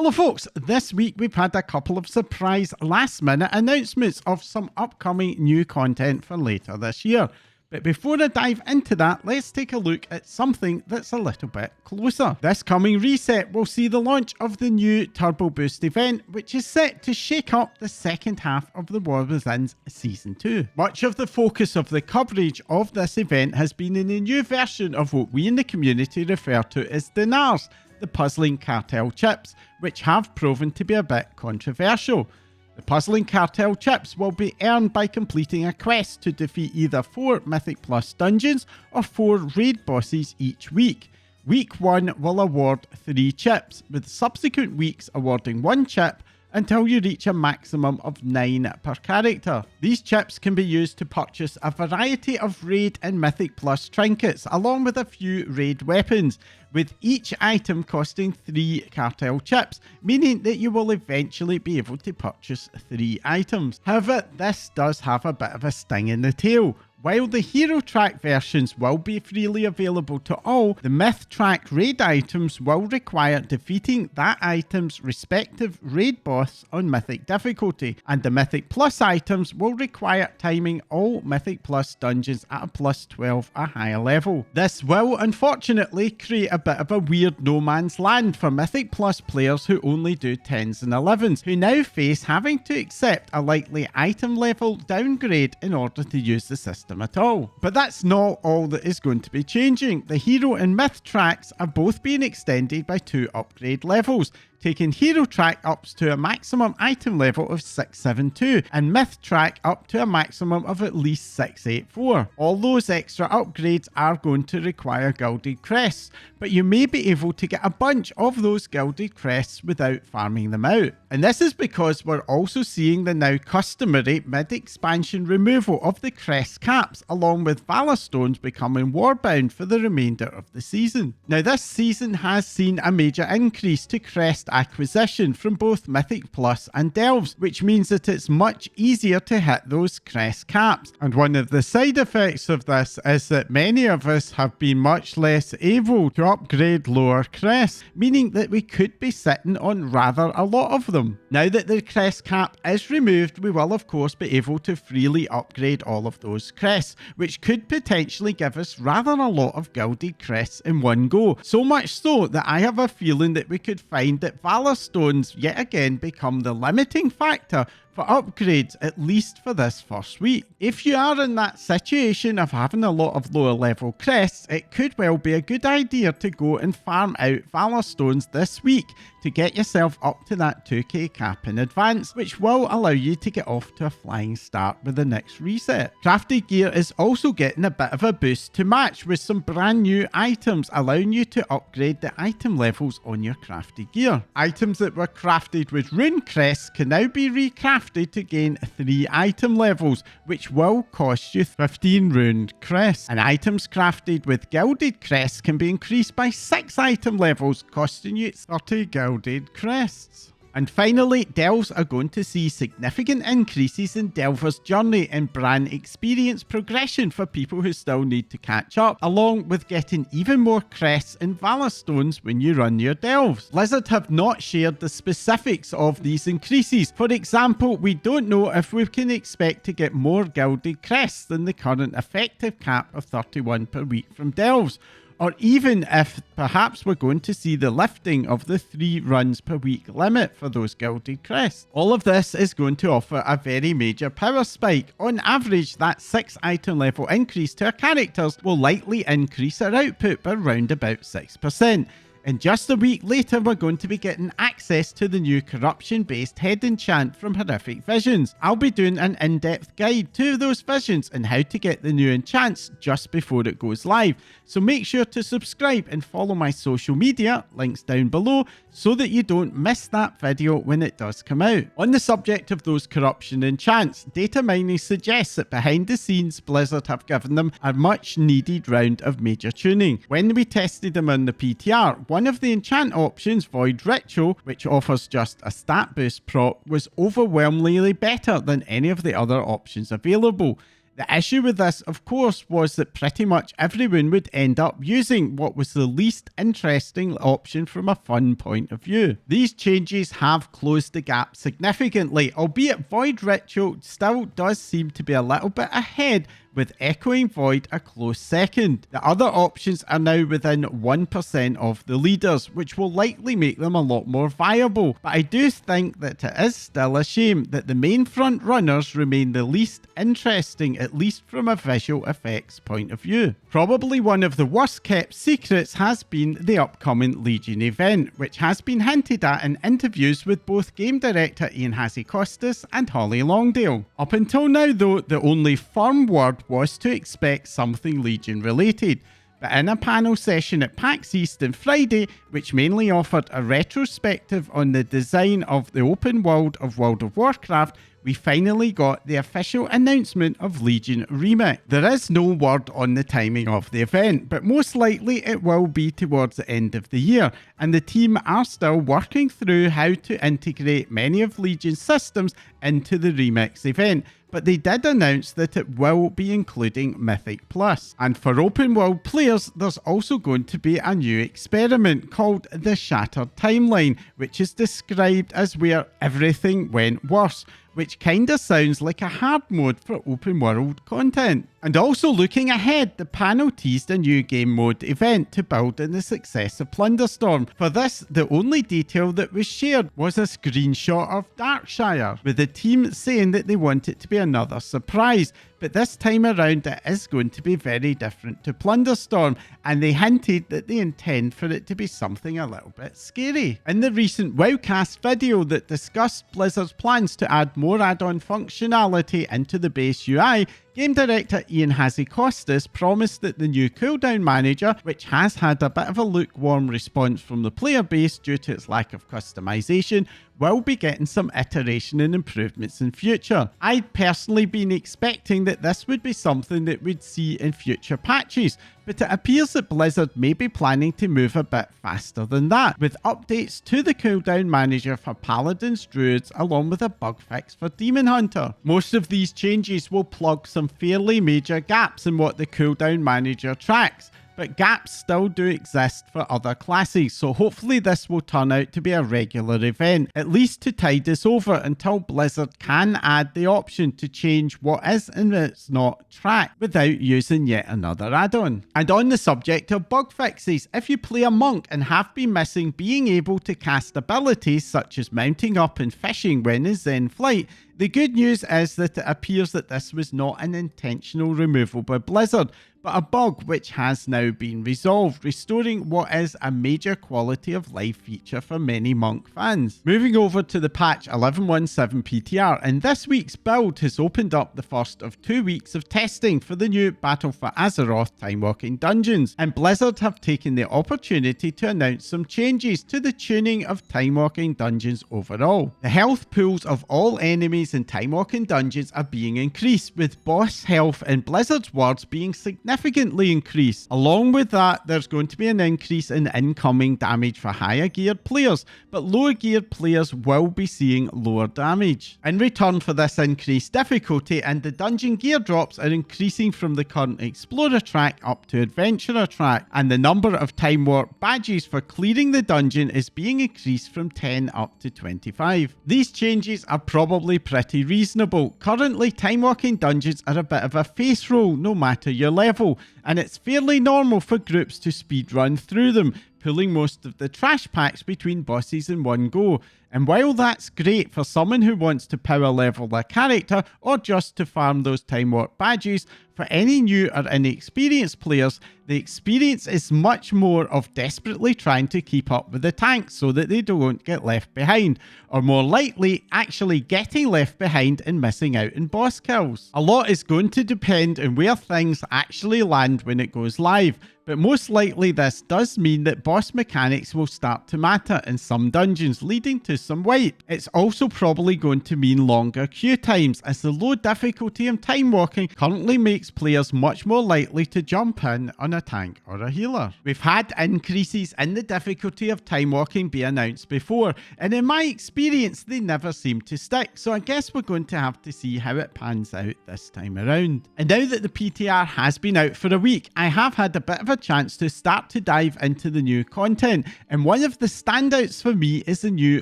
Hello folks, this week we've had a couple of surprise last minute announcements of some upcoming new content for later this year. But before I dive into that, let's take a look at something that's a little bit closer. This coming reset will see the launch of the new Turbo Boost event, which is set to shake up the second half of the War Within's Season 2. Much of the focus of the coverage of this event has been in a new version of what we in the community refer to as dinars, the puzzling cartel chips, which have proven to be a bit controversial. The puzzling cartel chips will be earned by completing a quest to defeat either 4 Mythic Plus dungeons or 4 raid bosses each week. Week 1 will award 3 chips, with subsequent weeks awarding 1 chip until you reach a maximum of 9 per character. These chips can be used to purchase a variety of raid and Mythic Plus trinkets, along with a few raid weapons, with each item costing 3 cartel chips, meaning that you will eventually be able to purchase 3 items. However, this does have a bit of a sting in the tail. While the hero track versions will be freely available to all, the myth track raid items will require defeating that item's respective raid boss on mythic difficulty, and the mythic plus items will require timing all mythic plus dungeons at a plus 12 or higher level. This will unfortunately create a bit of a weird no man's land for mythic plus players who only do 10s and 11s, who now face having to accept a likely item level downgrade in order to use the system at all. But that's not all that is going to be changing. The hero and myth tracks are both being extended by 2 upgrade levels, taking hero track up to a maximum item level of 672 and myth track up to a maximum of at least 684. All those extra upgrades are going to require gilded crests, but you may be able to get a bunch of those gilded crests without farming them out. And this is because we're also seeing the now customary mid-expansion removal of the crest caps, along with Valor Stones becoming warbound for the remainder of the season. Now this season has seen a major increase to crest acquisition from both Mythic Plus and Delves, which means that it's much easier to hit those crest caps. And one of the side effects of this is that many of us have been much less able to upgrade lower crests, meaning that we could be sitting on rather a lot of them. Now that the crest cap is removed, we will of course be able to freely upgrade all of those crests, which could potentially give us rather a lot of gilded crests in one go. So much so that I have a feeling that we could find that Valor Stones yet again become the limiting factor for upgrades, at least for this first week. If you are in that situation of having a lot of lower level crests, it could well be a good idea to go and farm out Valor Stones this week to get yourself up to that 2k cap in advance, which will allow you to get off to a flying start with the next reset. Crafted gear is also getting a bit of a boost to match, with some brand new items allowing you to upgrade the item levels on your crafted gear. Items that were crafted with rune crests can now be recrafted to gain 3 item levels, which will cost you 15 rune crests. And items crafted with gilded crests can be increased by 6 item levels, costing you 30 gilded crests. And finally, Delves are going to see significant increases in Delver's journey and brand experience progression for people who still need to catch up, along with getting even more crests and Valor Stones when you run your Delves. Blizzard have not shared the specifics of these increases. For example, we don't know if we can expect to get more gilded crests than the current effective cap of 31 per week from Delves, or even if perhaps we're going to see the lifting of the 3 runs per week limit for those gilded crests. All of this is going to offer a very major power spike. On average, that 6 item level increase to our characters will likely increase our output by around about 6%. And just a week later, we're going to be getting access to the new corruption-based head enchant from Horrific Visions. I'll be doing an in-depth guide to those visions and how to get the new enchants just before it goes live. So make sure to subscribe and follow my social media, links down below, so that you don't miss that video when it does come out. On the subject of those corruption enchants, data mining suggests that behind the scenes, Blizzard have given them a much needed round of major tuning. When we tested them on the PTR, one of the enchant options, Void Ritual, which offers just a stat boost prop, was overwhelmingly better than any of the other options available. The issue with this, of course, was that pretty much everyone would end up using what was the least interesting option from a fun point of view. These changes have closed the gap significantly, albeit Void Ritual still does seem to be a little bit ahead, with Echoing Void a close second. The other options are now within 1% of the leaders, which will likely make them a lot more viable, but I do think that it is still a shame that the main front runners remain the least interesting, at least from a visual effects point of view. Probably one of the worst kept secrets has been the upcoming Legion event, which has been hinted at in interviews with both game director Ian Hazzikostas and Holly Longdale. Up until now though, the only firm word was to expect something Legion related, but in a panel session at PAX East on Friday, which mainly offered a retrospective on the design of the open world of World of Warcraft, we finally got the official announcement of Legion Remix. There is no word on the timing of the event, but most likely it will be towards the end of the year, and the team are still working through how to integrate many of Legion's systems into the Remix event, but they did announce that it will be including Mythic Plus. And for open world players, there's also going to be a new experiment called the Shattered Timeline, which is described as where everything went worse, which kinda sounds like a hard mode for open world content. And also looking ahead, the panel teased a new game mode event to build on the success of Plunderstorm. For this, the only detail that was shared was a screenshot of Darkshire, with the team saying that they want it to be another surprise. But this time around it is going to be very different to Plunderstorm, and they hinted that they intend for it to be something a little bit scary. In the recent Wowcast video that discussed Blizzard's plans to add more add-on functionality into the base UI, game director Ian Hazzikostas promised that the new Cooldown manager, which has had a bit of a lukewarm response from the player base due to its lack of customization, will be getting some iteration and improvements in future. I'd personally been expecting that this would be something that we'd see in future patches, but it appears that Blizzard may be planning to move a bit faster than that, with updates to the Cooldown manager for Paladins, Druids, along with a bug fix for Demon Hunter. Most of these changes will plug some fairly major gaps in what the Cooldown manager tracks, but gaps still do exist for other classes, so hopefully this will turn out to be a regular event, at least to tide us over until Blizzard can add the option to change what is and is not tracked without using yet another add-on. And on the subject of bug fixes, if you play a monk and have been missing being able to cast abilities such as mounting up and fishing when in Zen flight, the good news is that it appears that this was not an intentional removal by Blizzard, but a bug which has now been resolved, restoring what is a major quality of life feature for many Monk fans. Moving over to the patch 11.17 PTR, and this week's build has opened up the first of 2 weeks of testing for the new Battle for Azeroth Timewalking dungeons, and Blizzard have taken the opportunity to announce some changes to the tuning of Timewalking dungeons overall. The health pools of all enemies in Timewalking dungeons are being increased, with boss health in Blizzard's words being significantly increased. Along with that, there's going to be an increase in incoming damage for higher geared players, but lower geared players will be seeing lower damage. In return for this increased difficulty, and the dungeon gear drops are increasing from the current Explorer track up to Adventurer track, and the number of Time Warp badges for clearing the dungeon is being increased from 10 up to 25. These changes are probably pretty reasonable. Currently, Timewalking dungeons are a bit of a face roll no matter your level, and it's fairly normal for groups to speedrun through them, pulling most of the trash packs between bosses in one go. And while that's great for someone who wants to power level their character or just to farm those Time Warp badges, for any new or inexperienced players, the experience is much more of desperately trying to keep up with the tanks so that they don't get left behind, or more likely actually getting left behind and missing out in boss kills. A lot is going to depend on where things actually land when it goes live, but most likely this does mean that boss mechanics will start to matter in some dungeons, leading to some wipe. It's also probably going to mean longer queue times, as the low difficulty of time walking currently makes players much more likely to jump in on a tank or a healer. We've had increases in the difficulty of time walking be announced before, and in my experience they never seem to stick, so I guess we're going to have to see how it pans out this time around. And now that the PTR has been out for a week, I have had a bit of a chance to start to dive into the new content, and one of the standouts for me is the new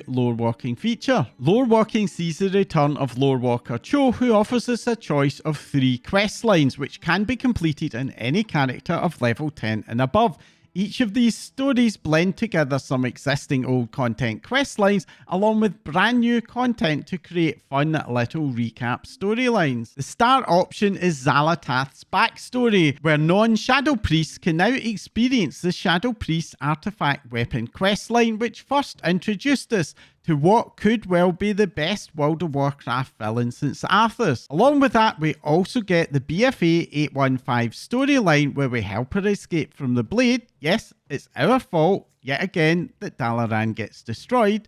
Lorewalking feature. Lorewalking sees the return of Lorewalker Cho, who offers us a choice of 3 quest lines which can be completed in any character of level 10 and above. Each of these stories blend together some existing old content quest lines along with brand new content to create fun little recap storylines. The star option is Xalatath's backstory, where non-Shadow Priests can now experience the Shadow Priest artifact weapon questline, which first introduced us to what could well be the best World of Warcraft villain since Arthas. Along with that, we also get the BFA 815 storyline, where we help her escape from the Blade. Yes, it's our fault, yet again, that Dalaran gets destroyed.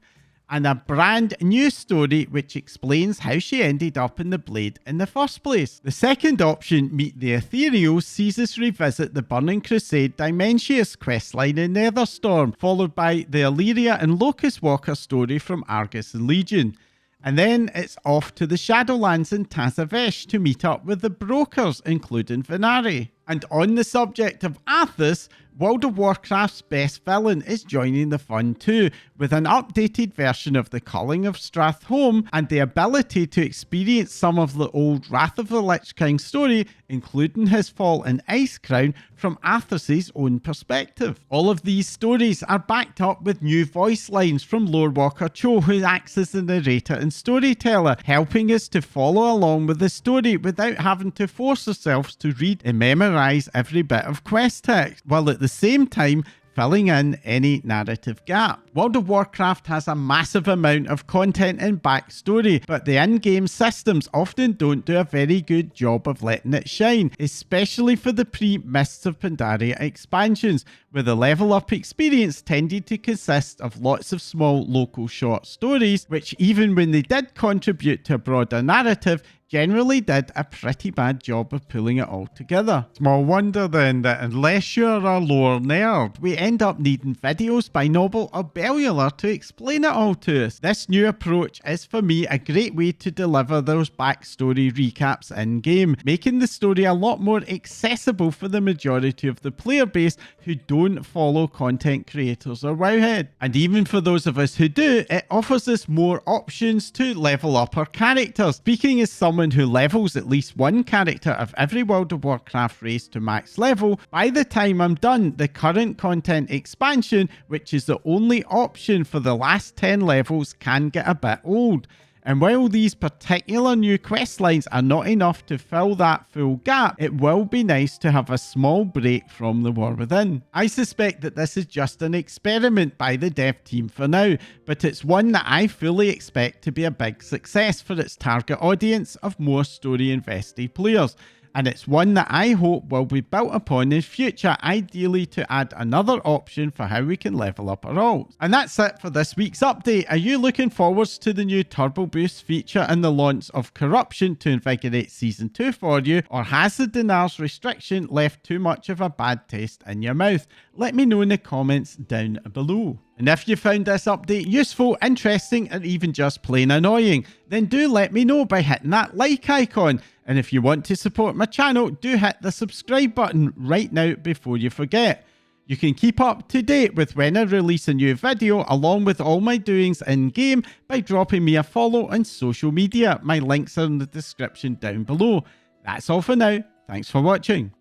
And a brand new story which explains how she ended up in the Blade in the first place. The second option, Meet the Ethereals, sees us revisit the Burning Crusade Dimensius questline in Netherstorm, followed by the Illyria and Locust Walker story from Argus and Legion. And then it's off to the Shadowlands in Tazavesh to meet up with the brokers, including Venari. And on the subject of Arthas, World of Warcraft's best villain is joining the fun too, with an updated version of the Culling of Stratholme and the ability to experience some of the old Wrath of the Lich King story, including his fall in Icecrown, from Arthas' own perspective. All of these stories are backed up with new voice lines from Lorewalker Cho, who acts as the narrator and storyteller, helping us to follow along with the story without having to force ourselves to read and memorize every bit of quest text, while at the same time filling in any narrative gap. World of Warcraft has a massive amount of content and backstory, but the in-game systems often don't do a very good job of letting it shine, especially for the pre-Mists of Pandaria expansions, where the level up experience tended to consist of lots of small local short stories, which even when they did contribute to a broader narrative, generally did a pretty bad job of pulling it all together. Small wonder then that unless you're a lore nerd, we end up needing videos by Noble or Bellular to explain it all to us. This new approach is for me a great way to deliver those backstory recaps in game, making the story a lot more accessible for the majority of the player base who don't follow content creators or Wowhead. And even for those of us who do, it offers us more options to level up our characters. Speaking as someone who levels at least one character of every World of Warcraft race to max level, by the time I'm done, the current content expansion, which is the only option for the last 10 levels, can get a bit old. And while these particular new quest lines are not enough to fill that full gap, it will be nice to have a small break from the War Within. I suspect that this is just an experiment by the dev team for now, but it's one that I fully expect to be a big success for its target audience of more story invested players. And it's one that I hope will be built upon in future, ideally to add another option for how we can level up our alts. And that's it for this week's update. Are you looking forwards to the new Turbo Boost feature and the launch of Corruption to invigorate Season 2 for you, or has the Dinars restriction left too much of a bad taste in your mouth? Let me know in the comments down below. And if you found this update useful, interesting, or even just plain annoying, then do let me know by hitting that like icon. And if you want to support my channel, do hit the subscribe button right now before you forget. You can keep up to date with when I release a new video along with all my doings in game by dropping me a follow on social media. My links are in the description down below. That's all for now. Thanks for watching.